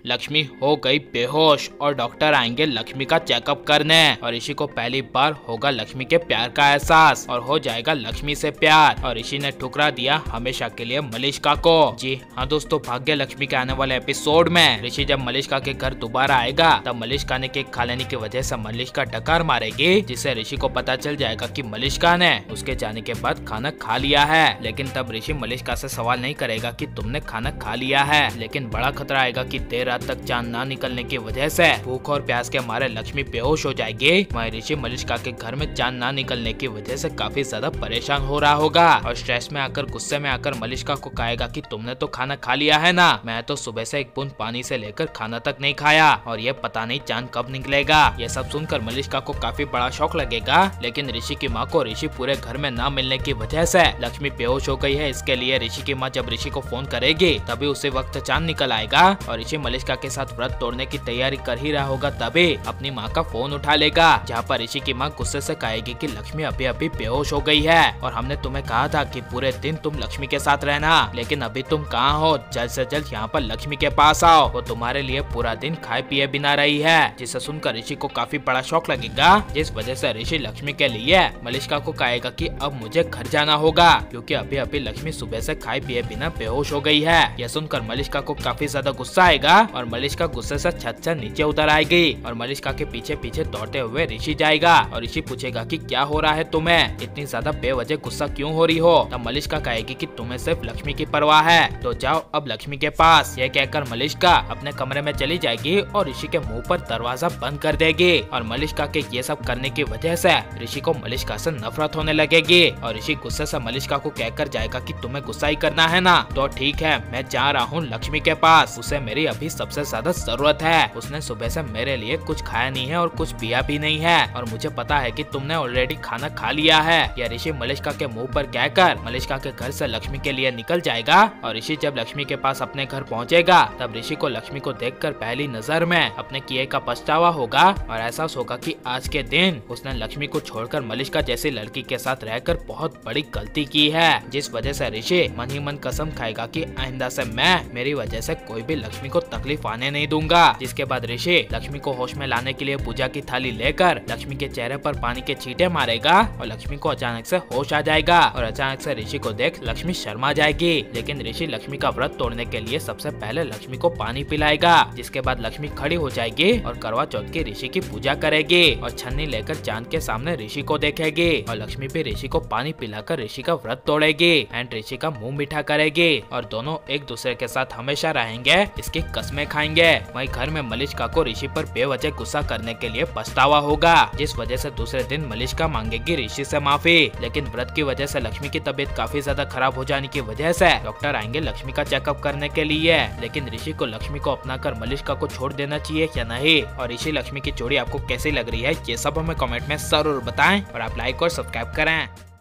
लक्ष्मी हो गई बेहोश और डॉक्टर आएंगे लक्ष्मी का चेकअप करने और ऋषि को पहली बार होगा लक्ष्मी के प्यार का एहसास और हो जाएगा लक्ष्मी से प्यार और ऋषि ने ठुकरा दिया हमेशा के लिए मलिष्का को। जी हाँ दोस्तों, भाग्य लक्ष्मी के आने वाले एपिसोड में ऋषि जब मलिष्का के घर दोबारा आएगा तब मलिष्का ने केक खा लेने की वजह से मलिष्का डकार मारेगी, जिससे ऋषि को पता चल जाएगा कि मलिष्का ने उसके जाने के बाद खाना खा लिया है। लेकिन तब ऋषि मलिष्का से सवाल नहीं करेगा कि तुमने खाना खा लिया है, लेकिन बड़ा खतरा आएगा कि देर रात तक चांद ना निकलने की वजह से भूख और प्यास के मारे लक्ष्मी बेहोश हो जाएगी। वहीं ऋषि मलिष्का के घर में चांद ना निकलने की वजह से काफी ज्यादा परेशान हो रहा होगा और स्ट्रेस में आकर गुस्से में आकर मलिष्का को कहेगा कि तुमने तो खाना खा लिया है ना, मैं तो सुबह से एक बूंद पानी से लेकर खाना तक नहीं खाया और ये पता नहीं चांद कब निकलेगा। ये सब सुनकर मलिष्का को काफी बड़ा शौक लगेगा, लेकिन ऋषि की माँ को ऋषि पूरे घर में ना मिलने की वजह से लक्ष्मी बेहोश हो गई है। इसके लिए ऋषि की माँ जब ऋषि को फोन करेगी तभी उसी वक्त चांद निकल आएगा और ऋषि मलिष्का के साथ व्रत तोड़ने की तैयारी कर ही रहा होगा तभी अपनी माँ का फोन उठा लेगा, जहाँ पर ऋषि की माँ गुस्से से कहेगी कि लक्ष्मी अभी अभी बेहोश हो गई है और हमने तुम्हें कहा था कि पूरे दिन तुम लक्ष्मी के साथ रहना, लेकिन अभी तुम कहाँ हो, जल्द से जल्द यहाँ पर लक्ष्मी के पास आओ, वो तुम्हारे लिए पूरा दिन खाए पिए बिना रही है। जिसे सुनकर ऋषि को काफी बड़ा शौक लगेगा, जिस वजह से ऋषि लक्ष्मी के लिए मलिष्का को कहेगा कि अब मुझे घर जाना होगा क्योंकि अभी अभी लक्ष्मी सुबह से खाए पिए बिना बेहोश हो गई है। यह सुनकर मलिष्का को काफी ज्यादा गुस्सा आएगा और मलिष्का गुस्से से छत से नीचे उतर आएगी और मलिष्का के पीछे पीछे दौड़ते हुए ऋषि जाएगा और ऋषि पूछेगा कि क्या हो रहा है, तुम्हें इतनी ज्यादा बेवजह गुस्सा क्यों हो रही हो। तब मलिष्का कहेगी कि तुम्हें सिर्फ लक्ष्मी की परवाह है तो जाओ अब लक्ष्मी के पास। यह कहकर मलिष्का अपने कमरे में चली जाएगी और ऋषि के मुंह पर दरवाजा बंद कर देगी और मलिष्का के ये सब करने की वजह से ऋषि को मलिष्का से नफरत होने लगेगी और ऋषि गुस्से से मलिष्का को कहकर जाएगा कि तुम्हें गुस्सा ही करना है ना, तो ठीक है मैं जा रहा हूँ लक्ष्मी के पास, उसे मेरी अभी सबसे ज्यादा जरूरत है। उसने सुबह से मेरे लिए कुछ खाया नहीं है और कुछ पिया भी नहीं है और मुझे पता है कि तुमने ऑलरेडी खाना खा लिया है। यह ऋषि मलिष्का के मुंह पर कहकर मलिष्का के घर से लक्ष्मी के लिए निकल जाएगा और ऋषि जब लक्ष्मी के पास अपने घर पहुंचेगा तब ऋषि को लक्ष्मी को देखकर पहली नजर में अपने किए का पछतावा होगा और एहसास होगा कि आज के दिन उसने लक्ष्मी को छोड़कर मलिष्का जैसी लड़की के साथ रहकर बहुत बड़ी गलती की है, जिस वजह से ऋषि मन ही मन कसम खाएगा कि आइंदा से मैं मेरी वजह से कोई भी लक्ष्मी को तकलीफ आने नहीं दूंगा। जिसके बाद ऋषि लक्ष्मी को होश में लाने के लिए पूजा की थाली लेकर लक्ष्मी के चेहरे पर पानी के छींटे मारेगा और लक्ष्मी को अचानक से होश आ जाएगा और अचानक से ऋषि को देख लक्ष्मी शर्मा जाएगी। लेकिन ऋषि लक्ष्मी का व्रत तोड़ने के लिए सबसे पहले लक्ष्मी को पानी पिलाएगा, जिसके बाद लक्ष्मी खड़ी हो जाएगी और करवा चौथ की ऋषि की पूजा करेगी और छन्नी लेकर चांद के सामने ऋषि को देखेगी और लक्ष्मी भी ऋषि को पानी पिलाकर ऋषि का व्रत तोड़ेगी एंड ऋषि का मुंह मीठा करेगी और दोनों एक दूसरे के साथ हमेशा रहेंगे, इसकी कस्में खाएंगे। वहीं घर में मलिष्का को ऋषि पर बेवजह गुस्सा करने के लिए पछतावा होगा, जिस वजह से दूसरे दिन मलिष्का मांगेगी ऋषि से माफी। लेकिन व्रत की वजह से लक्ष्मी की तबीयत काफी ज्यादा खराब हो जाने की वजह से डॉक्टर आएंगे लक्ष्मी का चेकअप करने के लिए। लेकिन ऋषि को लक्ष्मी को अपनाकर मलिष्का को छोड़ देना चाहिए या नहीं, और ऋषि लक्ष्मी की जोड़ी आपको कैसी लग रही है ये सब हमें कमेंट में जरूर बताएं और आप लाइक और सब्सक्राइब करें।